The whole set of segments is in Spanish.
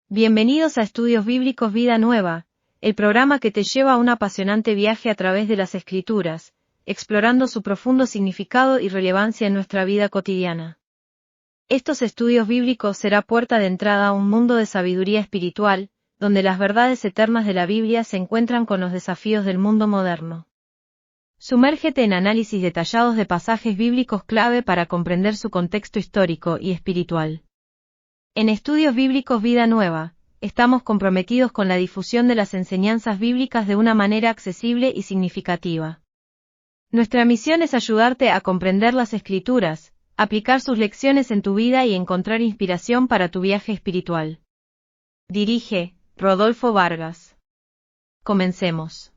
Bienvenidos a Estudios Bíblicos Vida Nueva, el programa que te lleva a un apasionante viaje a través de las Escrituras, explorando su profundo significado y relevancia en nuestra vida cotidiana. Estos estudios bíblicos será puerta de entrada a un mundo de sabiduría espiritual, donde las verdades eternas de la Biblia se encuentran con los desafíos del mundo moderno. Sumérgete en análisis detallados de pasajes bíblicos clave para comprender su contexto histórico y espiritual. En Estudios Bíblicos Vida Nueva, estamos comprometidos con la difusión de las enseñanzas bíblicas de una manera accesible y significativa. Nuestra misión es ayudarte a comprender las Escrituras, aplicar sus lecciones en tu vida y encontrar inspiración para tu viaje espiritual. Dirige Rodolfo Vargas. Comencemos.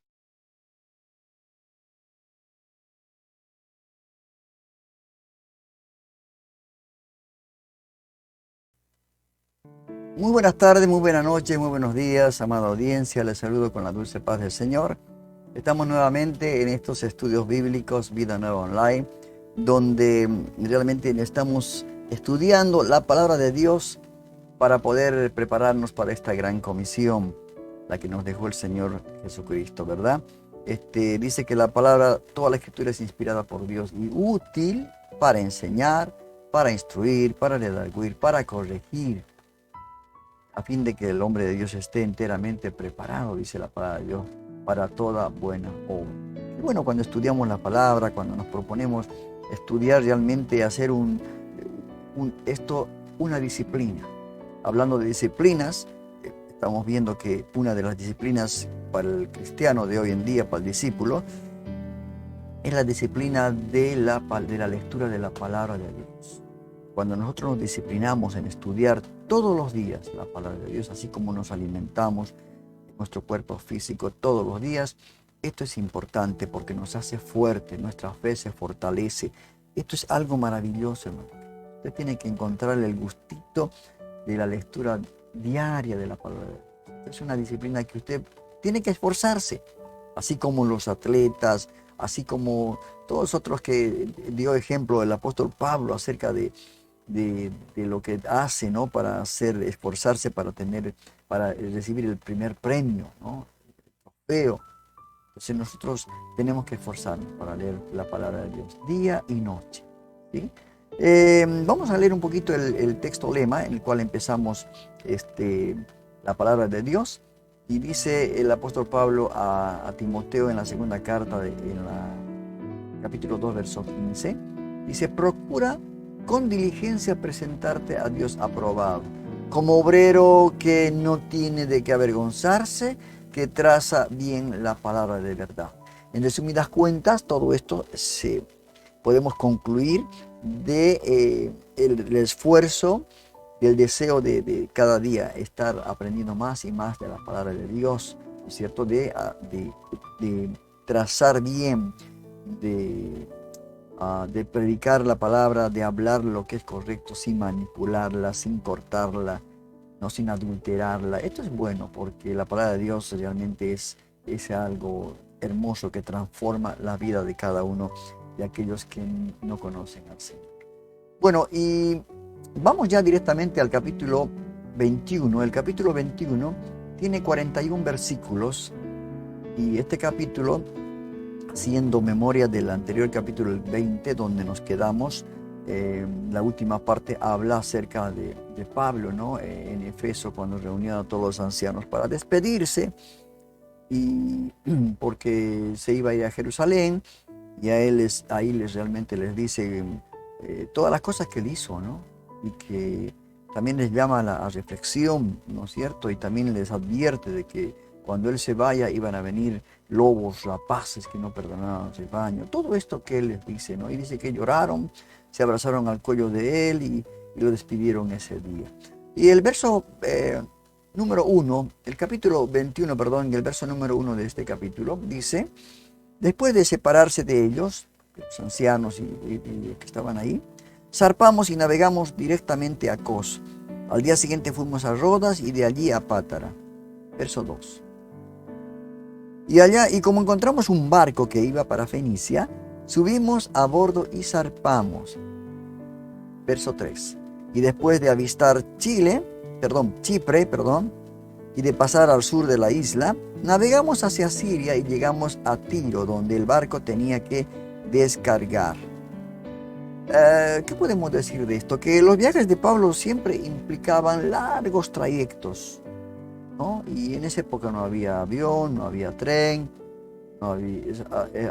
Muy buenas tardes, muy buenas noches, muy buenos días, amada audiencia. Les saludo con la dulce paz del Señor. Estamos nuevamente en estos estudios bíblicos Vida Nueva Online, donde realmente estamos estudiando la palabra de Dios para poder prepararnos para esta gran comisión, la que nos dejó el Señor Jesucristo, ¿verdad? Dice que la palabra, toda la escritura es inspirada por Dios y útil para enseñar, para instruir, para redarguir, para corregir, a fin de que el hombre de Dios esté enteramente preparado, dice la palabra de Dios, para toda buena obra. Y bueno, cuando estudiamos la palabra, cuando nos proponemos estudiar realmente, hacer una disciplina. Hablando de disciplinas, estamos viendo que una de las disciplinas para el cristiano de hoy en día, para el discípulo, es la disciplina de la lectura de la palabra de Dios. Cuando nosotros nos disciplinamos en estudiar todos los días la palabra de Dios, así como nos alimentamos en nuestro cuerpo físico todos los días, esto es importante porque nos hace fuerte, nuestra fe se fortalece. Esto es algo maravilloso, hermano. Usted tiene que encontrarle el gustito de la lectura diaria de la palabra de Dios. Es una disciplina que usted tiene que esforzarse, así como los atletas, así como todos los otros que dio ejemplo el apóstol Pablo acerca de lo que hace, ¿no? Para esforzarse para recibir el primer premio, ¿no? El trofeo. Entonces nosotros tenemos que esforzarnos para leer la palabra de Dios día y noche, ¿sí? Vamos a leer un poquito el texto lema en el cual empezamos la palabra de Dios, y dice el apóstol Pablo a Timoteo en la segunda carta, capítulo 2, verso 15, dice: procura con diligencia presentarte a Dios aprobado, como obrero que no tiene de qué avergonzarse, que traza bien la palabra de verdad. En resumidas cuentas, todo esto podemos concluir el esfuerzo y el deseo de cada día estar aprendiendo más y más de la palabra de Dios, ¿no es cierto? De trazar bien, de predicar la palabra, de hablar lo que es correcto sin manipularla, sin cortarla, no sin adulterarla. Esto es bueno porque la palabra de Dios realmente es algo hermoso que transforma la vida de cada uno de aquellos que no conocen al Señor. Bueno, y vamos ya directamente al capítulo 21. El capítulo 21 tiene 41 versículos, y este capítulo, haciendo memoria del anterior capítulo, el 20, donde nos quedamos, la última parte habla acerca de Pablo, ¿no? En Efeso, cuando reunió a todos los ancianos para despedirse, y porque se iba a ir a Jerusalén, y ahí realmente les dice todas las cosas que él hizo, ¿no? Y que también les llama a la reflexión, ¿no es cierto? Y también les advierte de que cuando él se vaya iban a venir lobos rapaces que no perdonaban al rebaño. Todo esto que él les dice, ¿no? Y dice que lloraron, se abrazaron al cuello de él y lo despidieron ese día. Y el verso número 1, el capítulo 21, perdón, y el verso número 1 de este capítulo dice: después de separarse de ellos, de los ancianos y que estaban ahí, zarpamos y navegamos directamente a Cos. Al día siguiente fuimos a Rodas y de allí a Pátara. Verso 2. Y como encontramos un barco que iba para Fenicia, subimos a bordo y zarpamos. Verso 3. Y después de avistar Chile, Chipre, y de pasar al sur de la isla, navegamos hacia Siria y llegamos a Tiro, donde el barco tenía que descargar. ¿Qué podemos decir de esto? Que los viajes de Pablo siempre implicaban largos trayectos, ¿no? Y en esa época no había avión, no había tren, no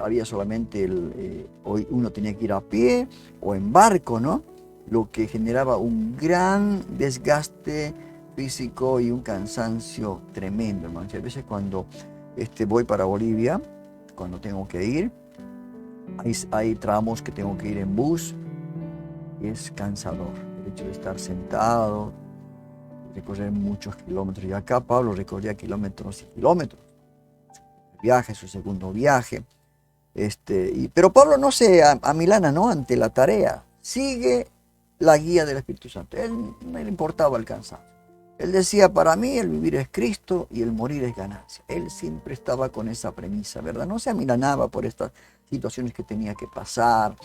había solamente hoy uno tenía que ir a pie o en barco, ¿no? Lo que generaba un gran desgaste físico y un cansancio tremendo, hermanos. A veces cuando voy para Bolivia, cuando tengo que ir, hay tramos que tengo que ir en bus y es cansador. El hecho de estar sentado, recorrer muchos kilómetros. Y acá Pablo recorría kilómetros y kilómetros. Viaje, su segundo viaje. Pero Pablo no se amilana, ¿no? Ante la tarea. Sigue la guía del Espíritu Santo. Él no le importaba el cansancio. Él decía, para mí el vivir es Cristo y el morir es ganancia. Él siempre estaba con esa premisa, ¿verdad? No se amilanaba por estas situaciones que tenía que pasar,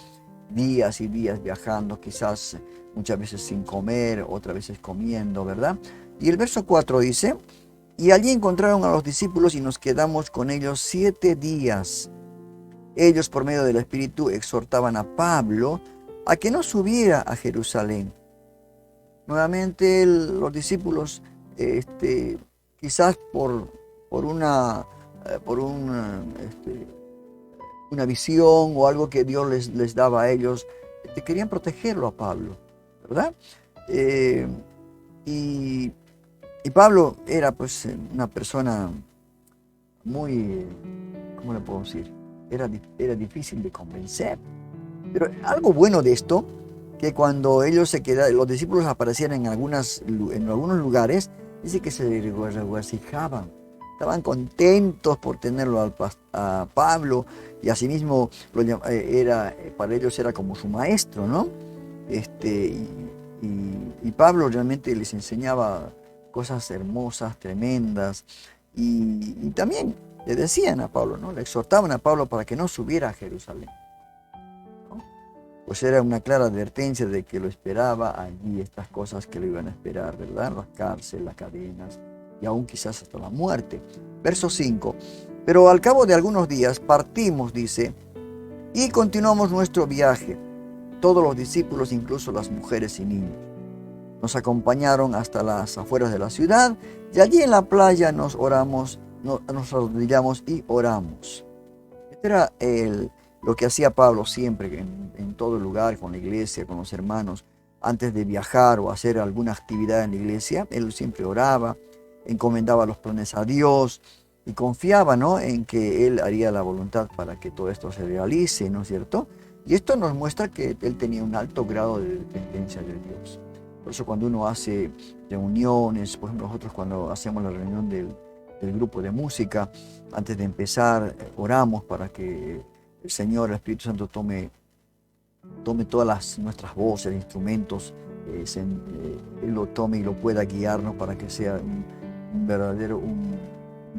días y días viajando, quizás muchas veces sin comer, otras veces comiendo, ¿verdad? Y el verso 4 dice, y allí encontraron a los discípulos y nos quedamos con ellos 7 días. Ellos, por medio del Espíritu, exhortaban a Pablo a que no subiera a Jerusalén. Nuevamente los discípulos, quizás por una visión o algo que Dios les daba a ellos, querían protegerlo a Pablo, ¿verdad? Y Pablo era pues una persona muy, ¿cómo le puedo decir? Era difícil de convencer. Pero algo bueno de esto, que cuando ellos los discípulos aparecían en algunos lugares, dice que se regocijaban, estaban contentos por tenerlo a Pablo, y asimismo para ellos era como su maestro, ¿no? Y Pablo realmente les enseñaba cosas hermosas, tremendas, y también le decían a Pablo, ¿no? Le exhortaban a Pablo para que no subiera a Jerusalén. Pues era una clara advertencia de que lo esperaba allí, estas cosas que lo iban a esperar, ¿verdad? La cárcel, las cadenas y aún quizás hasta la muerte. Verso 5. Pero al cabo de algunos días partimos, dice, y continuamos nuestro viaje. Todos los discípulos, incluso las mujeres y niños, nos acompañaron hasta las afueras de la ciudad y allí en la playa nos arrodillamos y oramos. Este era lo que hacía Pablo siempre, en todo lugar, con la iglesia, con los hermanos, antes de viajar o hacer alguna actividad en la iglesia. Él siempre oraba, encomendaba los planes a Dios y confiaba, ¿no?, en que Él haría la voluntad para que todo esto se realice, ¿no es cierto? Y esto nos muestra que Él tenía un alto grado de dependencia de Dios. Por eso cuando uno hace reuniones, por ejemplo nosotros cuando hacemos la reunión del grupo de música, antes de empezar oramos para que el Señor, el Espíritu Santo tome todas nuestras voces, instrumentos, Él lo tome y lo pueda guiarnos para que sea un verdadero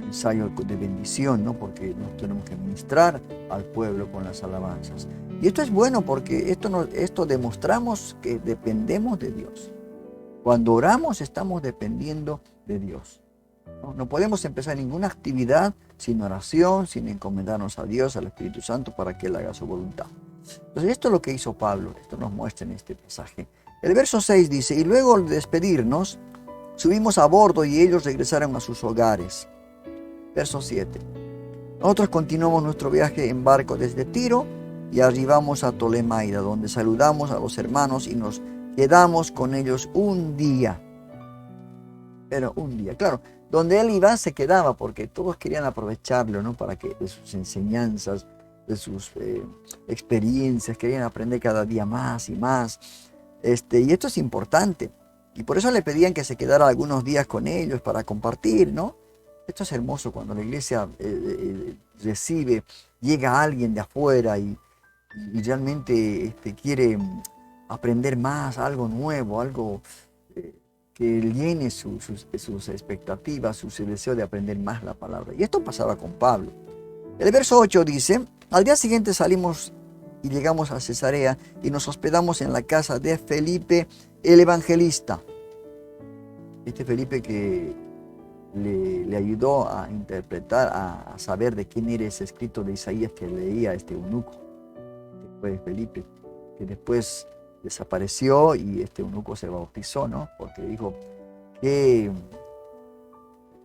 ensayo de bendición, ¿no? Porque nos tenemos que ministrar al pueblo con las alabanzas. Y esto es bueno porque esto demostramos que dependemos de Dios. Cuando oramos estamos dependiendo de Dios. No podemos empezar ninguna actividad sin oración, sin encomendarnos a Dios, al Espíritu Santo, para que Él haga su voluntad. Entonces esto es lo que hizo Pablo, esto nos muestra en este pasaje. El verso 6 dice, y luego al despedirnos, subimos a bordo y ellos regresaron a sus hogares. Verso 7. Nosotros continuamos nuestro viaje en barco desde Tiro y arribamos a Tolemaida, donde saludamos a los hermanos y nos quedamos con ellos un día. Pero un día, claro, donde él iba se quedaba porque todos querían aprovecharlo, ¿no? Para que de sus enseñanzas, de sus experiencias, querían aprender cada día más y más. Y esto es importante. Y por eso le pedían que se quedara algunos días con ellos para compartir, ¿no? Esto es hermoso cuando la iglesia llega alguien de afuera y realmente quiere aprender más, algo nuevo, algo que llene sus expectativas, su deseo de aprender más la palabra. Y esto pasaba con Pablo. El verso 8 dice, al día siguiente salimos y llegamos a Cesarea y nos hospedamos en la casa de Felipe el evangelista. Este Felipe que le ayudó a interpretar, a saber de quién era ese escrito de Isaías que leía este eunuco. Este fue Felipe, que después desapareció y este eunuco se bautizó, ¿no? Porque dijo que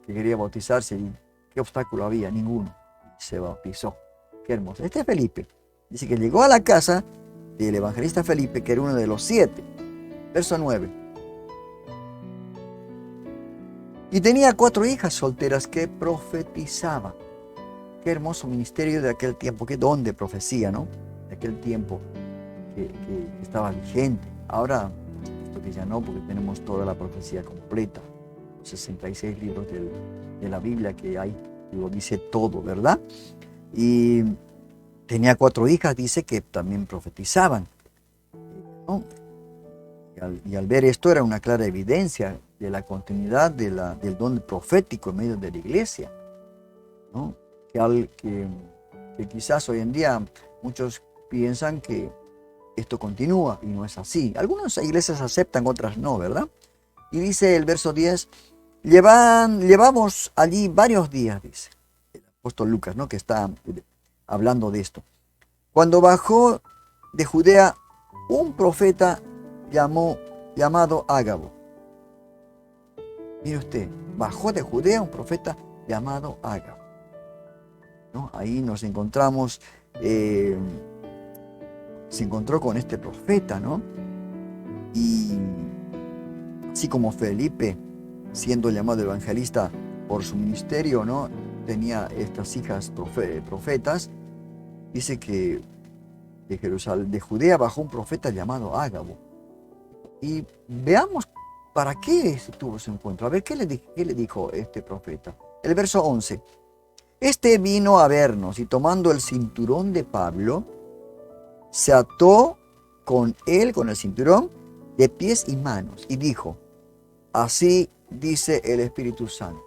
quería bautizarse y qué obstáculo había, ninguno. Y se bautizó. Qué hermoso. Este es Felipe. Dice que llegó a la casa del evangelista Felipe, que era uno de los 7. Verso 9. Y tenía 4 hijas solteras que profetizaban. Qué hermoso ministerio de aquel tiempo, qué don de profecía, ¿no? De aquel tiempo que estaba vigente. Ahora, esto que ya no, porque tenemos toda la profecía completa. 66 libros de la Biblia que hay, lo dice todo, ¿verdad? Y tenía 4 hijas, dice que también profetizaban, ¿no? Y al ver esto era una clara evidencia de la continuidad del don profético en medio de la iglesia, ¿no? Que quizás hoy en día muchos piensan que esto continúa y no es así. Algunas iglesias aceptan, otras no, ¿verdad? Y dice el verso 10, llevamos allí varios días, dice el apóstol Lucas, ¿no? Que está hablando de esto. Cuando bajó de Judea un profeta llamado Ágabo. Mire usted, bajó de Judea un profeta llamado Ágabo, ¿no? Ahí nos encontramos, se encontró con este profeta, ¿no? Y así como Felipe, siendo llamado evangelista por su ministerio, ¿no? Tenía estas hijas profetas. Dice que de Jerusalén, de Judea, bajó un profeta llamado Ágabo. Y veamos para qué tuvo su encuentro. A ver, ¿qué le dijo este profeta? El verso 11. Este vino a vernos y tomando el cinturón de Pablo, se ató con él, con el cinturón, de pies y manos, y dijo, así dice el Espíritu Santo.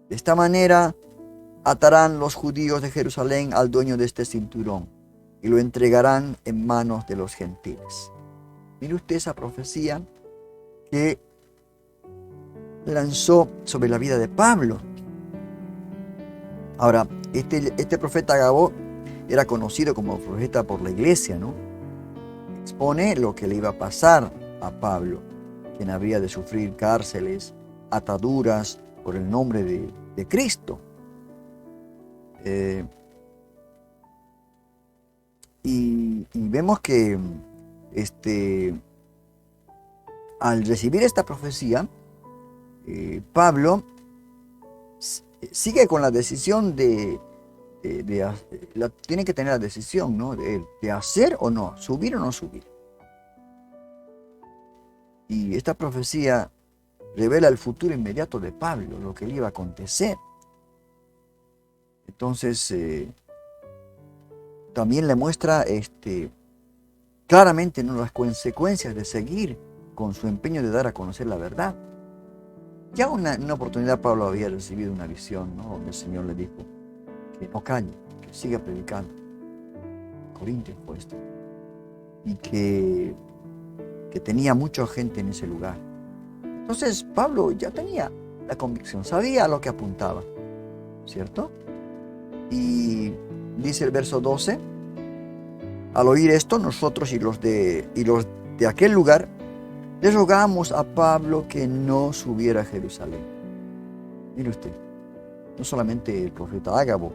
De esta manera atarán los judíos de Jerusalén al dueño de este cinturón y lo entregarán en manos de los gentiles. Mire usted esa profecía que lanzó sobre la vida de Pablo. Ahora, este profeta Ágabo era conocido como profeta por la iglesia, ¿no? Expone lo que le iba a pasar a Pablo, quien habría de sufrir cárceles, ataduras por el nombre de Cristo. Y vemos que al recibir esta profecía, Pablo sigue con la decisión tiene que tener la decisión, ¿no? de hacer o no, subir o no subir. Y esta profecía revela el futuro inmediato de Pablo, lo que le iba a acontecer. Entonces, también le muestra claramente, ¿no?, las consecuencias de seguir con su empeño de dar a conocer la verdad. Ya una oportunidad Pablo había recibido una visión, ¿no?, donde el Señor le dijo que no calle, que siga predicando. Corintios fue esto. Y que tenía mucha gente en ese lugar. Entonces Pablo ya tenía la convicción, sabía a lo que apuntaba, ¿cierto? Y dice el verso 12, al oír esto, nosotros y los de aquel lugar, le rogamos a Pablo que no subiera a Jerusalén. Mire usted, no solamente el profeta Ágabo,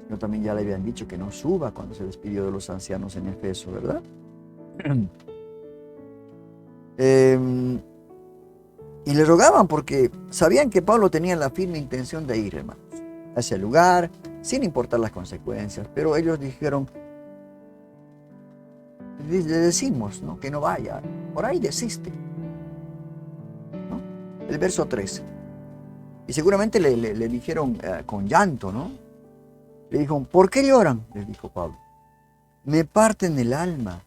sino también ya le habían dicho que no suba cuando se despidió de los ancianos en Efeso, ¿verdad? Y le rogaban porque sabían que Pablo tenía la firme intención de ir, hermanos, a ese lugar, sin importar las consecuencias. Pero ellos dijeron, le decimos, ¿no?, que no vaya, por ahí desiste, ¿no? El verso 13. Y seguramente le dijeron con llanto, ¿no? Le dijeron, ¿por qué lloran?, les dijo Pablo. Me parten el alma,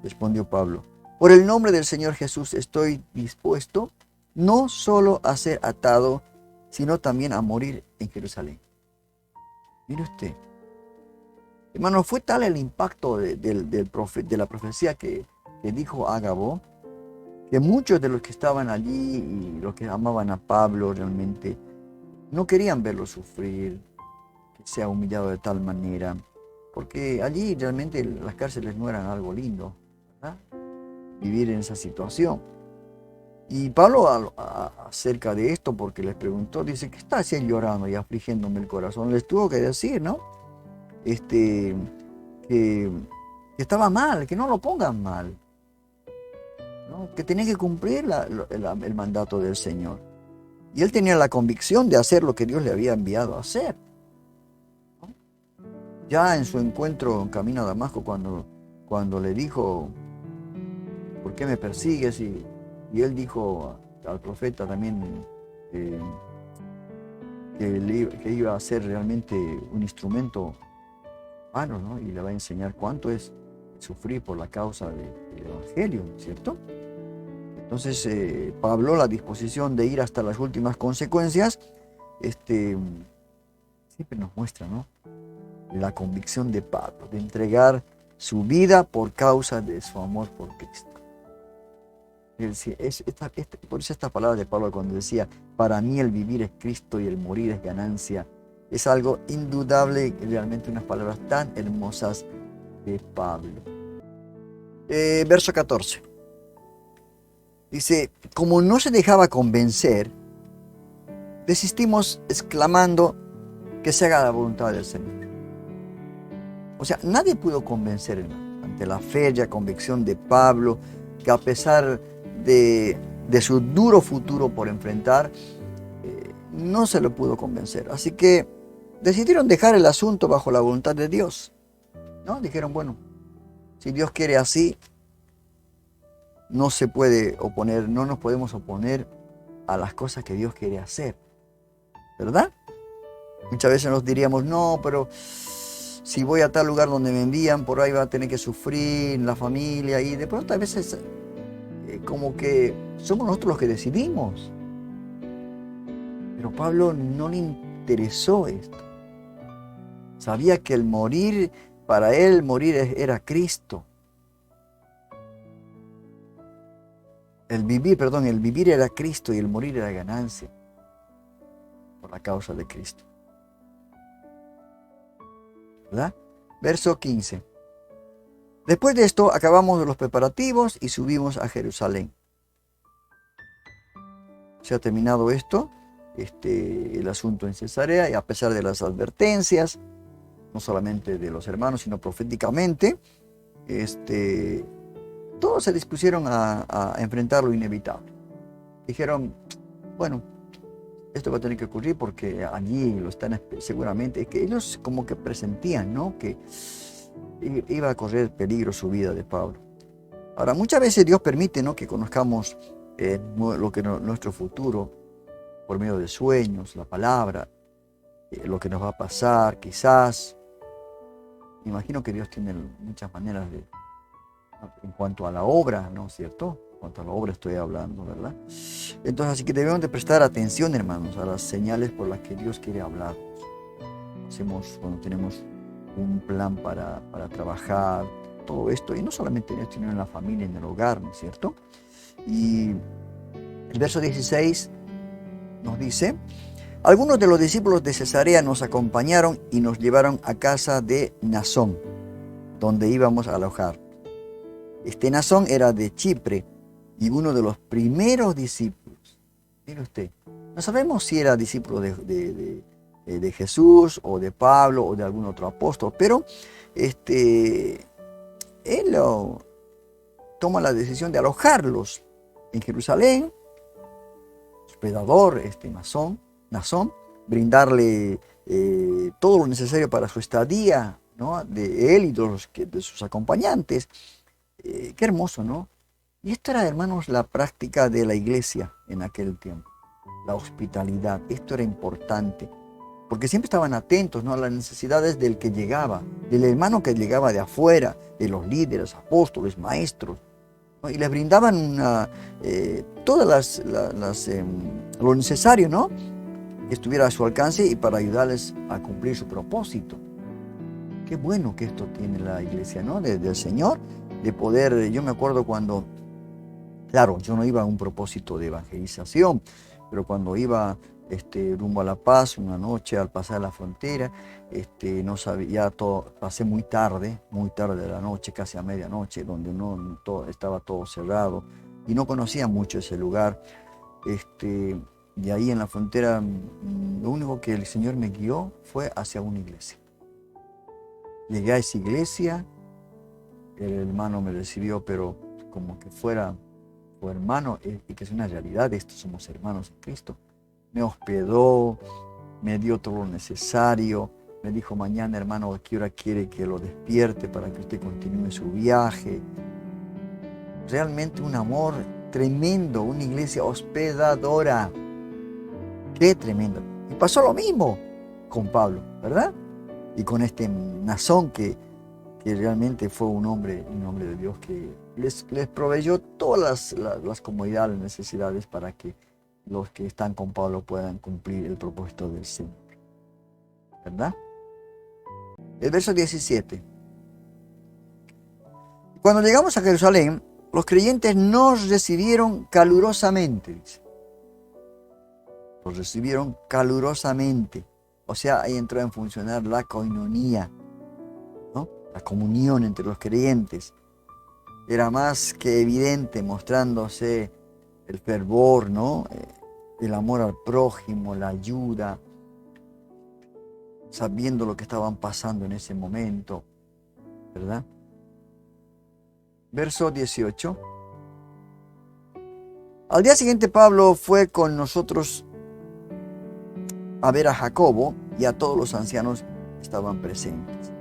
respondió Pablo. Por el nombre del Señor Jesús estoy dispuesto no solo a ser atado, sino también a morir en Jerusalén. Mire usted, hermano, fue tal el impacto de la profecía que dijo Ágabo, que muchos de los que estaban allí y los que amaban a Pablo realmente no querían verlo sufrir, que sea humillado de tal manera, porque allí realmente las cárceles no eran algo lindo, ¿verdad? Vivir en esa situación. Y Pablo acerca de esto, porque les preguntó, dice, ¿qué está haciendo llorando y afligiéndome el corazón? Les tuvo que decir, ¿no? Que estaba mal, que no lo pongan mal, ¿no? Que tenía que cumplir el mandato del Señor. Y él tenía la convicción de hacer lo que Dios le había enviado a hacer, ¿no? Ya en su encuentro en camino a Damasco, cuando le dijo, ¿por qué me persigues? Y él dijo al profeta también que iba a ser realmente un instrumento humano, ¿no? Y le va a enseñar cuánto es sufrir por la causa del Evangelio, ¿cierto? Entonces, Pablo, la disposición de ir hasta las últimas consecuencias, siempre nos muestra, ¿no? La convicción de Pablo, de entregar su vida por causa de su amor por Cristo. Por eso estas palabras de Pablo cuando decía, para mí el vivir es Cristo y el morir es ganancia, es algo indudable, realmente unas palabras tan hermosas de Pablo. Verso 14. Dice, como no se dejaba convencer, desistimos exclamando que se haga la voluntad del Señor. O sea, nadie pudo convencer ante la fe y la convicción de Pablo, que a pesar de su duro futuro por enfrentar, no se lo pudo convencer. Así que decidieron dejar el asunto bajo la voluntad de Dios, ¿no? Dijeron, bueno, si Dios quiere así, no se puede oponer, no nos podemos oponer a las cosas que Dios quiere hacer, ¿verdad? Muchas veces nos diríamos, no, pero si voy a tal lugar donde me envían, por ahí va a tener que sufrir la familia, y de pronto a veces como que somos nosotros los que decidimos. Pero Pablo no le interesó esto. Sabía que el morir, para él morir era Cristo. El vivir era Cristo y el morir era ganancia por la causa de Cristo. ¿Verdad? Verso 15. Después de esto acabamos los preparativos y subimos a Jerusalén. Se ha terminado esto, el asunto en Cesarea, y a pesar de las advertencias, no solamente de los hermanos, sino proféticamente, todos se dispusieron a enfrentar lo inevitable. Dijeron, bueno, esto va a tener que ocurrir porque allí lo están seguramente, que ellos como que presentían, ¿no? Que iba a correr peligro su vida de Pablo. Ahora, muchas veces Dios permite, ¿no?, que conozcamos nuestro futuro por medio de sueños, la palabra, lo que nos va a pasar, quizás. Me imagino que Dios tiene muchas maneras en cuanto a la obra, ¿no es cierto? En cuanto a la obra estoy hablando, ¿verdad? Entonces, así que debemos de prestar atención, hermanos, a las señales por las que Dios quiere hablarnos. Hacemos cuando tenemos un plan para trabajar, todo esto, y no solamente en esto, sino en la familia, en el hogar, ¿no es cierto? Y el verso 16 nos dice, algunos de los discípulos de Cesarea nos acompañaron y nos llevaron a casa de Nasón, donde íbamos a alojar. Nasón era de Chipre y uno de los primeros discípulos. Mire usted, no sabemos si era discípulo de Jesús o de Pablo o de algún otro apóstol, pero él toma la decisión de alojarlos en Jerusalén, hospedador, Nasón, brindarle todo lo necesario para su estadía, ¿no?, de él y de sus acompañantes. Qué hermoso, ¿no? Y esto era, hermanos, la práctica de la iglesia en aquel tiempo, la hospitalidad. Esto era importante, porque siempre estaban atentos, ¿no?, a las necesidades del que llegaba, del hermano que llegaba de afuera, de los líderes, apóstoles, maestros, ¿no? Y les brindaban todas lo necesario, ¿no?, que estuviera a su alcance y para ayudarles a cumplir su propósito. Qué bueno que esto tiene la iglesia, ¿no?, del Señor, de poder. Yo me acuerdo cuando Claro, yo no iba a un propósito de evangelización, pero cuando iba rumbo a La Paz una noche al pasar la frontera, no sabía, ya todo, pasé muy tarde de la noche, casi a medianoche, donde estaba todo cerrado y no conocía mucho ese lugar. Y ahí en la frontera, lo único que el Señor me guió fue hacia una iglesia. Llegué a esa iglesia, el hermano me recibió, pero como que fuera o hermano, y que es una realidad, estos somos hermanos en Cristo. Me hospedó, me dio todo lo necesario, me dijo: mañana, hermano, ¿a qué hora quiere que lo despierte para que usted continúe su viaje? Realmente un amor tremendo, una iglesia hospedadora. Qué tremendo. Y pasó lo mismo con Pablo, ¿verdad? Y con este Mnasón que realmente fue un hombre de Dios que les proveyó todas las comodidades, las necesidades para que los que están con Pablo puedan cumplir el propósito del Señor. ¿Verdad? El verso 17. Cuando llegamos a Jerusalén, los creyentes nos recibieron calurosamente, dice. Los recibieron calurosamente. O sea, ahí entró en funcionar la koinonía, ¿no? La comunión entre los creyentes. Era más que evidente, mostrándose el fervor, ¿no? El amor al prójimo, la ayuda, sabiendo lo que estaban pasando en ese momento, ¿verdad? Verso 18. Al día siguiente Pablo fue con nosotros a ver a Jacobo y a todos los ancianos que estaban presentes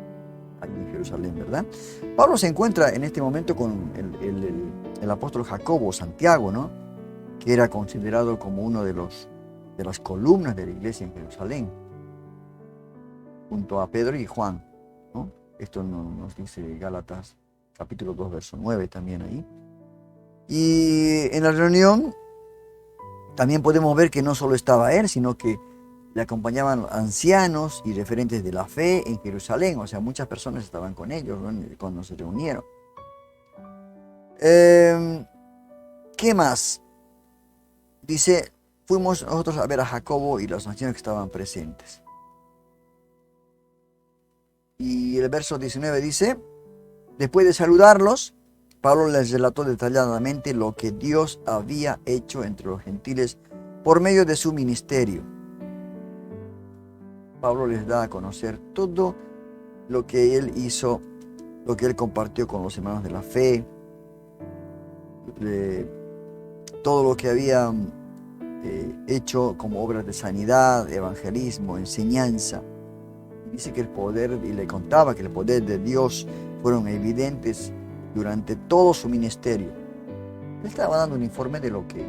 allí en Jerusalén, ¿verdad? Pablo se encuentra en este momento con el apóstol Jacobo, Santiago, ¿no? Que era considerado como uno de las columnas de la iglesia en Jerusalén, junto a Pedro y Juan, ¿no? Esto nos dice Gálatas capítulo 2, verso 9 también ahí. Y en la reunión también podemos ver que no solo estaba él, sino que le acompañaban ancianos y referentes de la fe en Jerusalén. O sea, muchas personas estaban con ellos, ¿no? Cuando se reunieron. ¿Qué más? Dice: fuimos nosotros a ver a Jacobo y los ancianos que estaban presentes. Y el verso 19 dice: después de saludarlos, Pablo les relató detalladamente lo que Dios había hecho entre los gentiles por medio de su ministerio. Pablo les da a conocer todo lo que él hizo, lo que él compartió con los hermanos de la fe, todo lo que había hecho como obras de sanidad, evangelismo, enseñanza. Dice que el poder, y le contaba que el poder de Dios fueron evidentes durante todo su ministerio. Él estaba dando un informe de lo que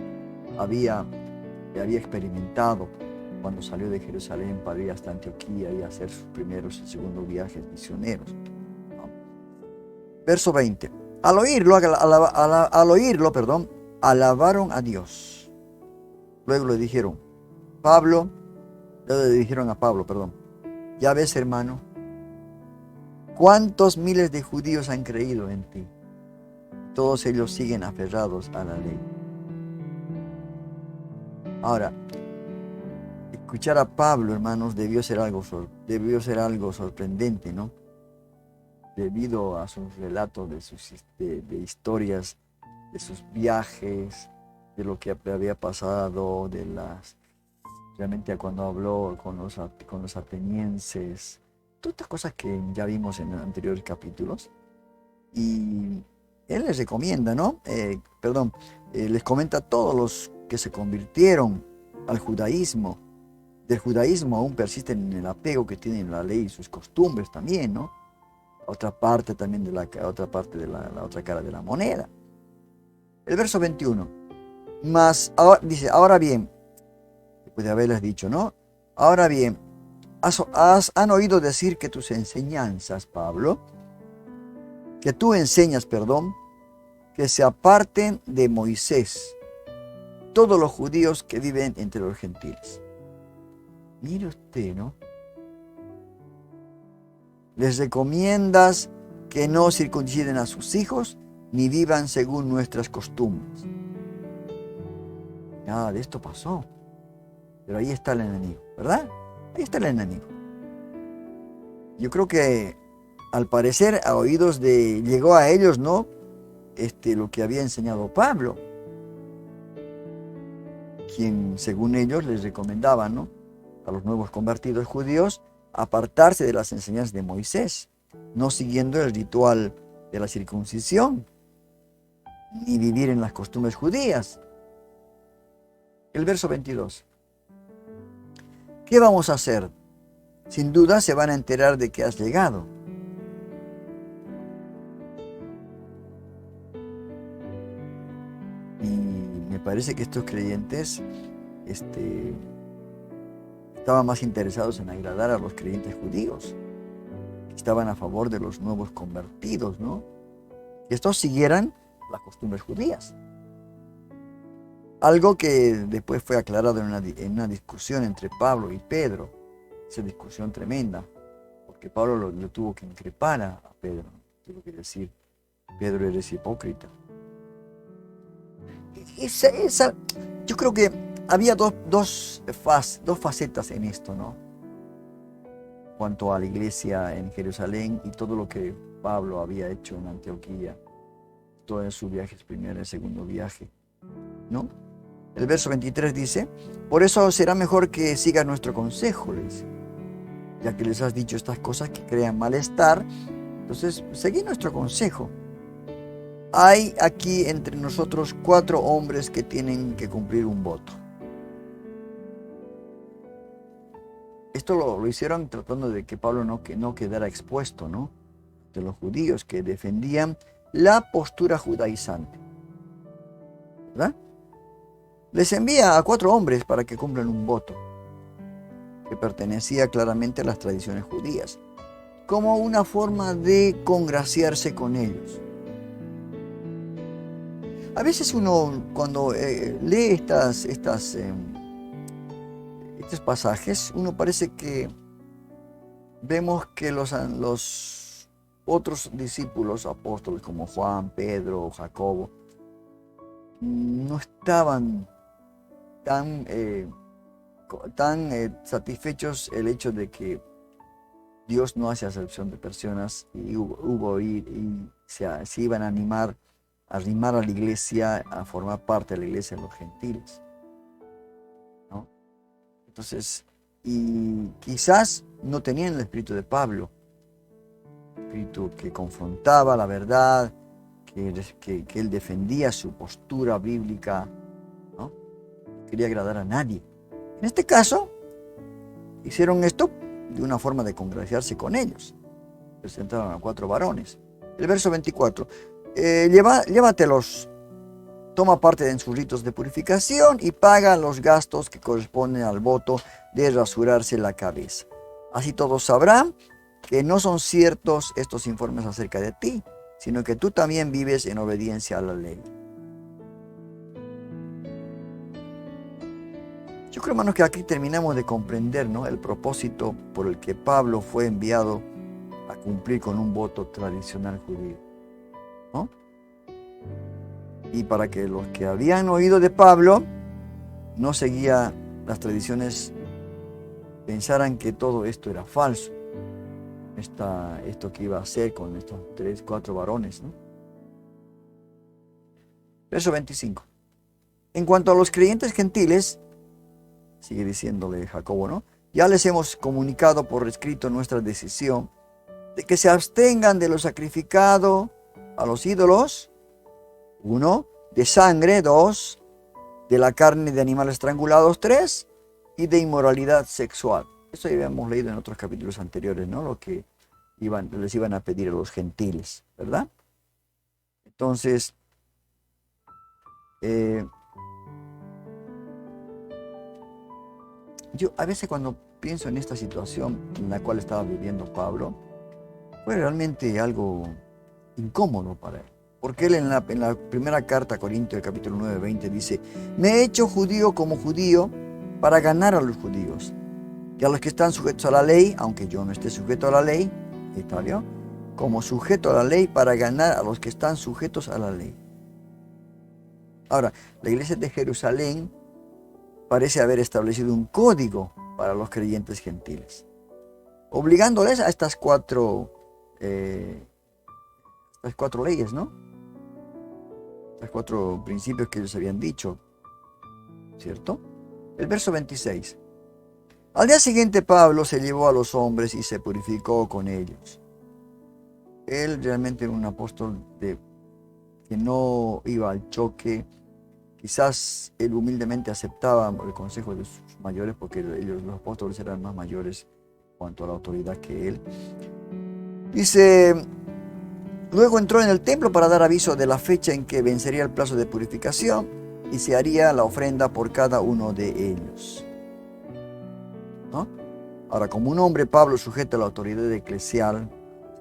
había experimentado cuando salió de Jerusalén para ir hasta Antioquía y hacer sus primeros y segundos viajes misioneros. Verso 20. Al oírlo, alabaron a Dios. Luego le dijeron a Pablo, ya ves, hermano, cuántos miles de judíos han creído en ti. Todos ellos siguen aferrados a la ley. Ahora, escuchar a Pablo, hermanos, debió ser algo sorprendente, ¿no? Debido a sus relatos de historias, de sus viajes, de lo que había pasado, realmente cuando habló con los atenienses, todas estas cosas que ya vimos en anteriores capítulos. Y él les recomienda, ¿no? Les comenta a todos los que se convirtieron al judaísmo. Del judaísmo aún persisten en el apego que tienen la ley y sus costumbres también, ¿no? Otra parte también de la otra cara de la moneda. El verso 21. Dice: ahora bien, después de haberles dicho, ¿no? Ahora bien, han oído decir que tus enseñanzas, Pablo, que tú enseñas, que se aparten de Moisés todos los judíos que viven entre los gentiles. Mire usted, ¿no? Les recomiendas que no circunciden a sus hijos ni vivan según nuestras costumbres. Nada de esto pasó. Pero ahí está el enemigo, ¿verdad? Ahí está el enemigo. Yo creo que al parecer a oídos llegó a ellos, ¿no? Lo que había enseñado Pablo, quien según ellos les recomendaba, ¿no?, a los nuevos convertidos judíos apartarse de las enseñanzas de Moisés, no siguiendo el ritual de la circuncisión, ni vivir en las costumbres judías. El verso 22. ¿Qué vamos a hacer? Sin duda se van a enterar de que has llegado. Y me parece que estos creyentes estaban más interesados en agradar a los creyentes judíos, que estaban a favor de los nuevos convertidos, ¿no? Que estos siguieran las costumbres judías. Algo que después fue aclarado en una discusión entre Pablo y Pedro. Esa discusión tremenda, porque Pablo lo tuvo que increpar a Pedro. Tuvo que decir, Pedro, eres hipócrita. Yo creo que había dos facetas en esto, ¿no? En cuanto a la iglesia en Jerusalén y todo lo que Pablo había hecho en Antioquía, todos sus viajes, primer y segundo viaje, ¿no? El verso 23 dice, por eso será mejor que sigas nuestro consejo, le dice. Ya que les has dicho estas cosas que crean malestar, entonces seguid nuestro consejo. Hay aquí entre nosotros 4 hombres que tienen que cumplir un voto. Esto lo hicieron tratando de que Pablo no quedara expuesto, ¿no?, de los judíos que defendían la postura judaizante, ¿verdad? Les envía a 4 hombres para que cumplan un voto que pertenecía claramente a las tradiciones judías, como una forma de congraciarse con ellos. A veces uno, cuando lee estos pasajes, uno parece que vemos que los otros discípulos, apóstoles como Juan, Pedro, Jacobo, no estaban tan satisfechos el hecho de que Dios no hace acepción de personas y se iban a arrimar a la iglesia, a formar parte de la iglesia de los gentiles, ¿no? Entonces, y quizás no tenían el espíritu de Pablo, el espíritu que confrontaba la verdad, que él defendía su postura bíblica, ¿no? No quería agradar a nadie. En este caso, hicieron esto de una forma de congraciarse con ellos. Presentaron a 4 varones. El verso 24. Llévatelos, toma parte en sus ritos de purificación y paga los gastos que corresponden al voto de rasurarse la cabeza. Así todos sabrán que no son ciertos estos informes acerca de ti, sino que tú también vives en obediencia a la ley. Yo creo, hermanos, que aquí terminamos de comprender, ¿no?, el propósito por el que Pablo fue enviado a cumplir con un voto tradicional judío, ¿no? Y para que los que habían oído de Pablo no seguía las tradiciones, pensaran que todo esto era falso, esto que iba a hacer con estos 3, 4 varones, ¿no? Verso 25. En cuanto a los creyentes gentiles, sigue diciéndole Jacobo, ¿no?, ya les hemos comunicado por escrito nuestra decisión de que se abstengan de lo sacrificado a los ídolos, 1, de sangre, 2, de la carne de animales estrangulados, 3, y de inmoralidad sexual. Esto ya habíamos leído en otros capítulos anteriores, ¿no?, lo que les iban a pedir a los gentiles, ¿verdad? Entonces, yo a veces cuando pienso en esta situación en la cual estaba viviendo Pablo, fue realmente algo incómodo para él. Porque él en la primera carta a Corintios, el capítulo 9, 20, dice, me he hecho judío como judío para ganar a los judíos, y a los que están sujetos a la ley, aunque yo no esté sujeto a la ley, ¿está? Como sujeto a la ley para ganar a los que están sujetos a la ley. Ahora, la iglesia de Jerusalén parece haber establecido un código para los creyentes gentiles, obligándoles a estas cuatro leyes, ¿no? Los 4 principios que ellos habían dicho, ¿cierto? El verso 26. Al día siguiente Pablo se llevó a los hombres y se purificó con ellos. Él realmente era un apóstol que no iba al choque. Quizás él humildemente aceptaba el consejo de sus mayores, porque ellos, los apóstoles, eran más mayores en cuanto a la autoridad que él. Dice: luego entró en el templo para dar aviso de la fecha en que vencería el plazo de purificación y se haría la ofrenda por cada uno de ellos, ¿no? Ahora, como un hombre, Pablo, sujeta a la autoridad eclesial,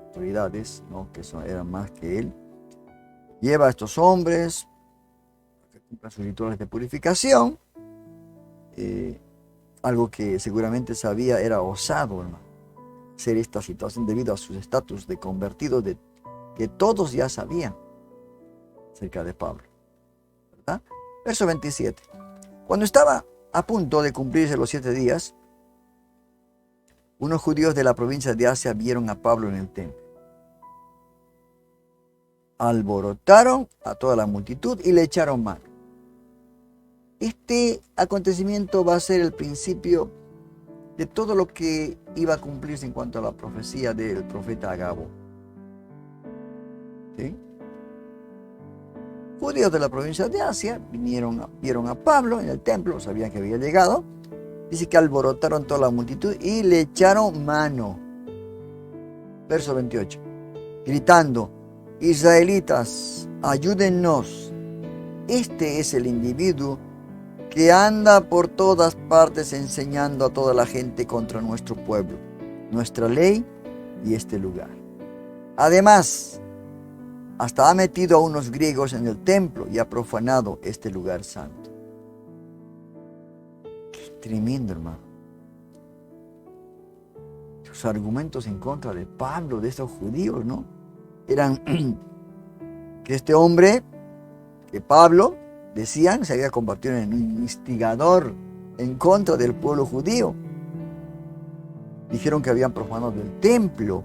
autoridades, ¿no?, que eran más que él, lleva a estos hombres a que cumplan sus rituales de purificación, algo que seguramente sabía era osado, hermano, hacer esta situación debido a sus estatus de convertidos, que todos ya sabían acerca de Pablo, ¿verdad? Verso 27. Cuando estaba a punto de cumplirse los 7 días, unos judíos de la provincia de Asia vieron a Pablo en el templo. Alborotaron a toda la multitud y le echaron mano. Este acontecimiento va a ser el principio de todo lo que iba a cumplirse en cuanto a la profecía del profeta Agabo. ¿Sí? Judíos de la provincia de Asia vieron a Pablo en el templo, sabían que había llegado. Dice que alborotaron toda la multitud y le echaron mano. Verso 28. Gritando: israelitas, ayúdennos. Este es el individuo que anda por todas partes enseñando a toda la gente contra nuestro pueblo, nuestra ley y este lugar. Además, hasta ha metido a unos griegos en el templo y ha profanado este lugar santo. Qué tremendo, hermano. Sus argumentos en contra de Pablo, de estos judíos, ¿no?, eran que este hombre, que Pablo, decían, se había convertido en un instigador en contra del pueblo judío. Dijeron que habían profanado el templo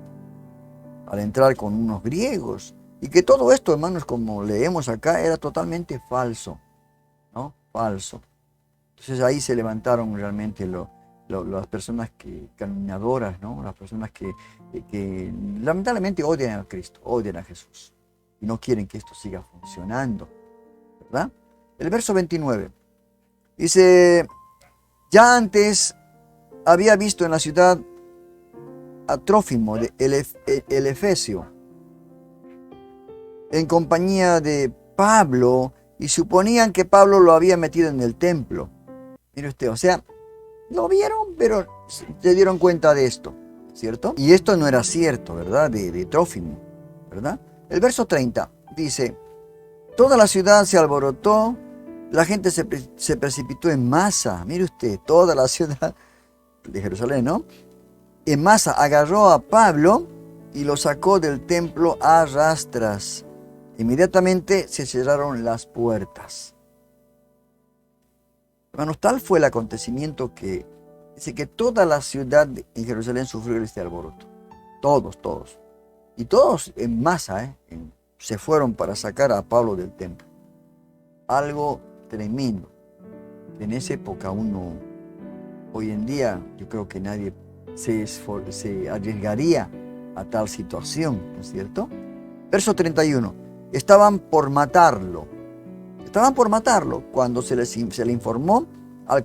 al entrar con unos griegos. Y que todo esto, hermanos, como leemos acá, era totalmente falso, ¿no? Falso. Entonces ahí se levantaron realmente las personas calumniadoras, ¿no? Las personas que lamentablemente odian a Cristo, odian a Jesús. Y no quieren que esto siga funcionando, ¿verdad? El verso 29 dice: ya antes había visto en la ciudad a Trófimo, el Efesio, en compañía de Pablo, y suponían que Pablo lo había metido en el templo. Mire usted, o sea, lo vieron, pero se dieron cuenta de esto, ¿cierto? Y esto no era cierto, ¿verdad? De Trófimo, ¿verdad? El verso 30 dice: toda la ciudad se alborotó, la gente se precipitó en masa. Mire usted, toda la ciudad de Jerusalén, ¿no?, en masa agarró a Pablo y lo sacó del templo a rastras. Inmediatamente se cerraron las puertas. Hermanos, tal fue el acontecimiento que dice que toda la ciudad en Jerusalén sufrió este alboroto. Todos. Y todos en masa, se fueron para sacar a Pablo del templo. Algo tremendo. En esa época hoy en día, yo creo que nadie se arriesgaría a tal situación, ¿no es cierto? Verso 31. Estaban por matarlo cuando se le informó al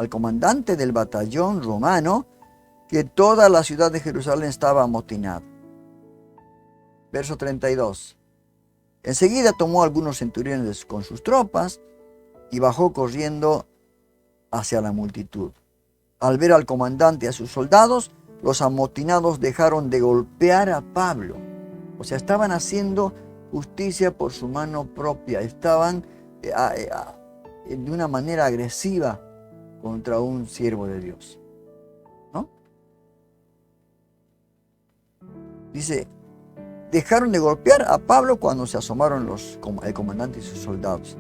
comandante del batallón romano que toda la ciudad de Jerusalén estaba amotinada. Verso 32. Enseguida tomó algunos centuriones con sus tropas y bajó corriendo hacia la multitud. Al ver al comandante y a sus soldados, los amotinados dejaron de golpear a Pablo. O sea, estaban haciendo justicia por su mano propia. Estaban de una manera agresiva contra un siervo de Dios, ¿no? Dice: dejaron de golpear a Pablo cuando se asomaron el comandante y sus soldados.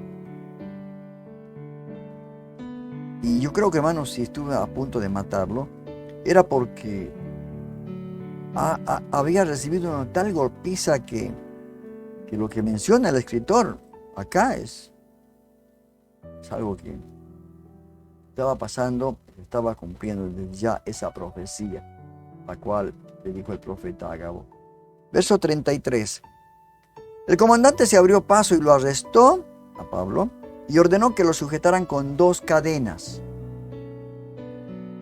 Y yo creo que, hermanos, si estuve a punto de matarlo, era porque había recibido una tal golpiza que lo que menciona el escritor acá es algo que estaba pasando, estaba cumpliendo desde ya esa profecía, la cual le dijo el profeta Agabo. Verso 33. El comandante se abrió paso y lo arrestó a Pablo y ordenó que lo sujetaran con 2 cadenas.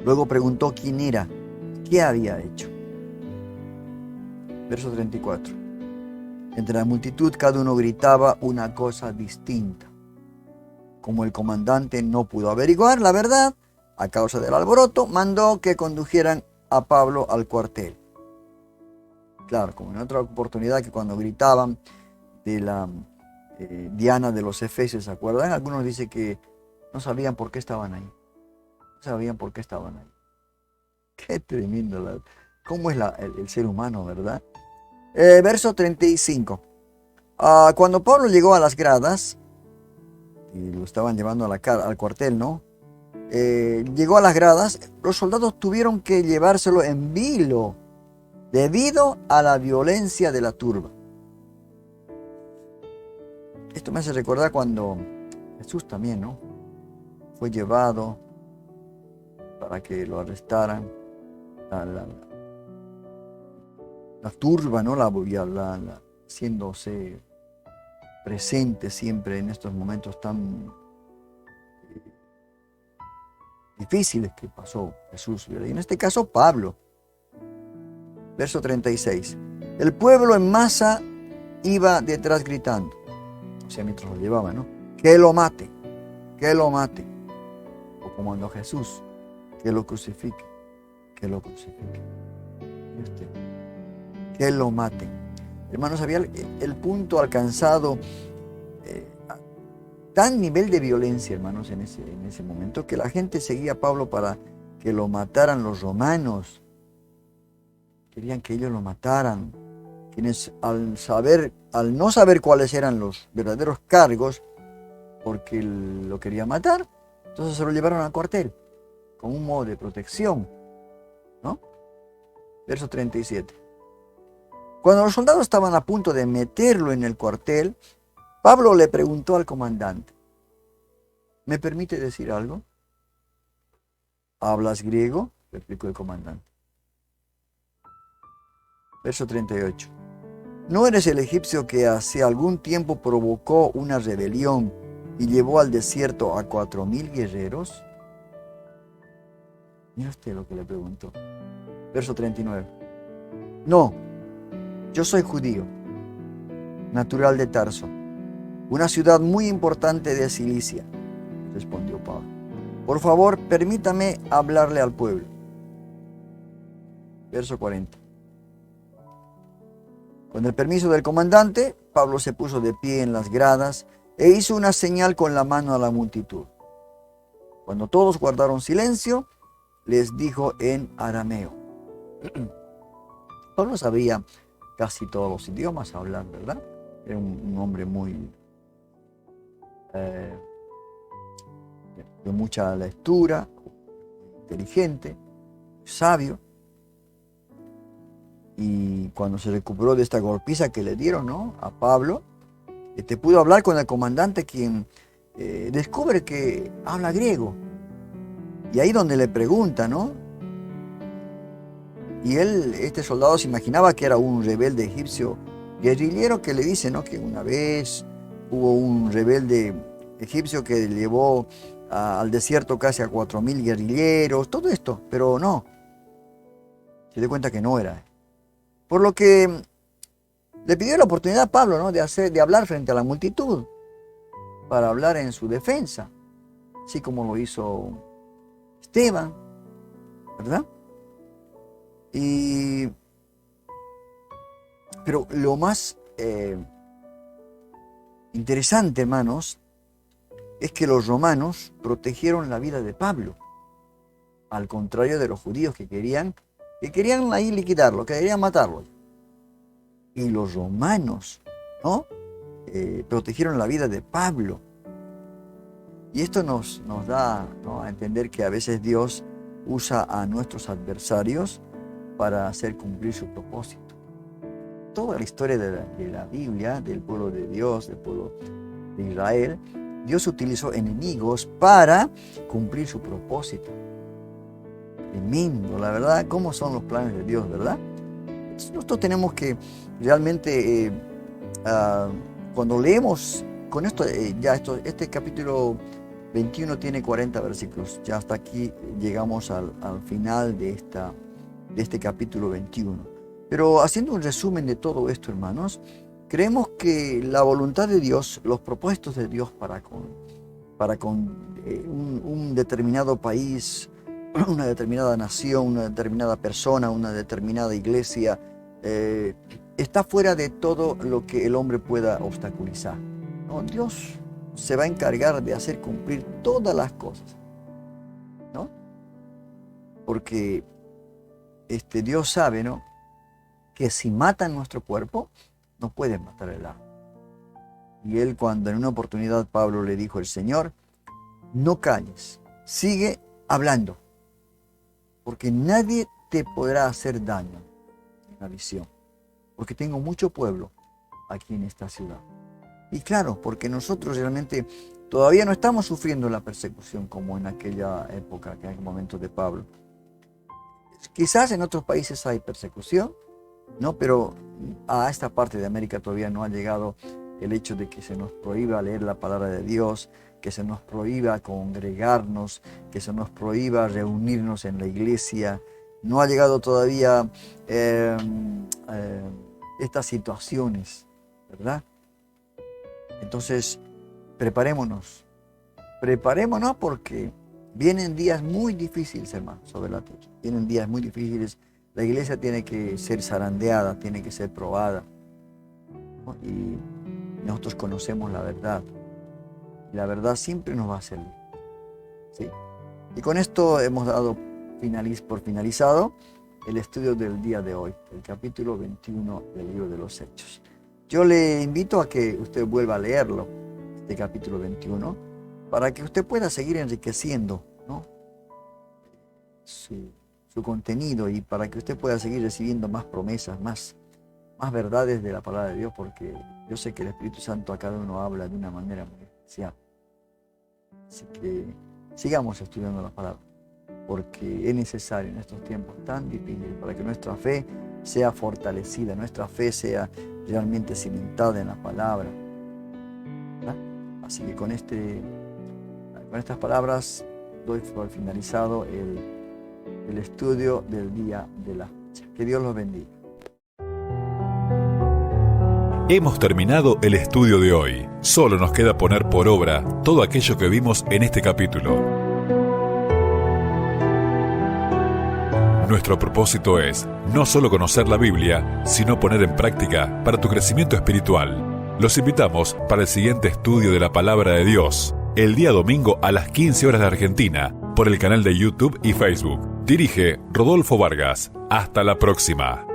Luego preguntó quién era, qué había hecho. Verso 34. Entre la multitud cada uno gritaba una cosa distinta. Como el comandante no pudo averiguar la verdad a causa del alboroto, mandó que condujeran a Pablo al cuartel. Claro, como en otra oportunidad que cuando gritaban de la Diana de los Efesios, ¿se acuerdan? Algunos dicen que no sabían por qué estaban ahí. No sabían por qué estaban ahí. Qué tremendo, cómo es el ser humano, ¿verdad? Verso 35. Cuando Pablo llegó a las gradas, y lo estaban llevando al cuartel, ¿no? Llegó a las gradas, los soldados tuvieron que llevárselo en vilo debido a la violencia de la turba. Esto me hace recordar cuando Jesús también, ¿no? Fue llevado para que lo arrestaran. La turba, ¿no? Haciéndose presente siempre en estos momentos tan difíciles que pasó Jesús. Y en este caso, Pablo. Verso 36. El pueblo en masa iba detrás gritando. O sea, mientras lo llevaban, ¿no? Que lo maten, que lo maten. O como cuando Jesús, que lo crucifique, que lo crucifique. Que lo maten. Hermanos, había el punto alcanzado, tan nivel de violencia, hermanos, en ese momento, que la gente seguía a Pablo para que lo mataran los romanos. Querían que ellos lo mataran. Quienes al no saber cuáles eran los verdaderos cargos, porque lo quería matar, entonces se lo llevaron al cuartel, con un modo de protección, ¿no? Verso 37. Cuando los soldados estaban a punto de meterlo en el cuartel, Pablo le preguntó al comandante, ¿me permite decir algo? ¿Hablas griego?, le explicó el comandante. Verso 38. ¿No eres el egipcio que hace algún tiempo provocó una rebelión y llevó al desierto a 4,000 guerreros? Mira usted lo que le preguntó. Verso 39. No, yo soy judío, natural de Tarso, una ciudad muy importante de Cilicia, respondió Pablo. Por favor, permítame hablarle al pueblo. Verso 40. Con el permiso del comandante, Pablo se puso de pie en las gradas e hizo una señal con la mano a la multitud. Cuando todos guardaron silencio, les dijo en arameo. Pablo sabía casi todos los idiomas hablar, ¿verdad? Era un hombre muy de mucha lectura, inteligente, sabio. Y cuando se recuperó de esta golpiza que le dieron, ¿no?, a Pablo, pudo hablar con el comandante, quien descubre que habla griego. Y ahí donde le pregunta, ¿no? Y este soldado se imaginaba que era un rebelde egipcio guerrillero, que le dice, ¿no?, que una vez hubo un rebelde egipcio que llevó al desierto casi a 4,000 guerrilleros, todo esto, pero no. Se dio cuenta que no era. Por lo que le pidió la oportunidad a Pablo, ¿no?, de hablar frente a la multitud, para hablar en su defensa, así como lo hizo Esteban, ¿verdad? Pero lo más interesante, hermanos, es que los romanos protegieron la vida de Pablo, al contrario de los judíos que querían ahí liquidarlo, que querían matarlo. Y los romanos, ¿no?, protegieron la vida de Pablo. Y esto nos da, ¿no?, a entender que a veces Dios usa a nuestros adversarios para hacer cumplir su propósito. Toda la historia de la Biblia, del pueblo de Dios, del pueblo de Israel, Dios utilizó enemigos para cumplir su propósito. Tremendo, la verdad, cómo son los planes de Dios, ¿verdad? Nosotros tenemos que realmente, cuando leemos, con esto, este capítulo 21 tiene 40 versículos, ya hasta aquí llegamos al final de este capítulo 21. Pero haciendo un resumen de todo esto, hermanos, creemos que la voluntad de Dios, los propósitos de Dios para con un determinado país, una determinada nación, una determinada persona, una determinada iglesia, está fuera de todo lo que el hombre pueda obstaculizar, ¿no? Dios se va a encargar de hacer cumplir todas las cosas, ¿no? Porque Dios sabe, ¿no?, que si matan nuestro cuerpo, no pueden matar el alma. Y él, cuando en una oportunidad Pablo le dijo al Señor, no calles, sigue hablando, porque nadie te podrá hacer daño en la visión, porque tengo mucho pueblo aquí en esta ciudad. Y claro, porque nosotros realmente todavía no estamos sufriendo la persecución como en aquella época, en aquel momento de Pablo. Quizás en otros países hay persecución, ¿no? Pero a esta parte de América todavía no ha llegado el hecho de que se nos prohíba leer la palabra de Dios, que se nos prohíba congregarnos, que se nos prohíba reunirnos en la iglesia. No ha llegado todavía estas situaciones, ¿verdad? Entonces, preparémonos porque vienen días muy difíciles, hermano, sobre la tierra. Vienen días muy difíciles. La iglesia tiene que ser zarandeada, tiene que ser probada, ¿no? Y nosotros conocemos la verdad. Y la verdad siempre nos va a servir, ¿sí? Y con esto hemos dado por finalizado el estudio del día de hoy, el capítulo 21 del libro de los Hechos. Yo le invito a que usted vuelva a leerlo, este capítulo 21, para que usted pueda seguir enriqueciendo, ¿no?, su contenido, y para que usted pueda seguir recibiendo más promesas, más verdades de la palabra de Dios, porque yo sé que el Espíritu Santo a cada uno habla de una manera muy especial. Así que sigamos estudiando la palabra, porque es necesario en estos tiempos tan difíciles para que nuestra fe sea fortalecida, nuestra fe sea realmente cimentada en la palabra, ¿verdad? Así que con estas palabras doy por finalizado el estudio del día de la fecha. Que Dios los bendiga. Hemos terminado el estudio de hoy. Solo nos queda poner por obra todo aquello que vimos en este capítulo. Nuestro propósito es no solo conocer la Biblia, sino poner en práctica para tu crecimiento espiritual. Los invitamos para el siguiente estudio de la Palabra de Dios, el día domingo a las 15 horas de Argentina, por el canal de YouTube y Facebook. Dirige Rodolfo Vargas. Hasta la próxima.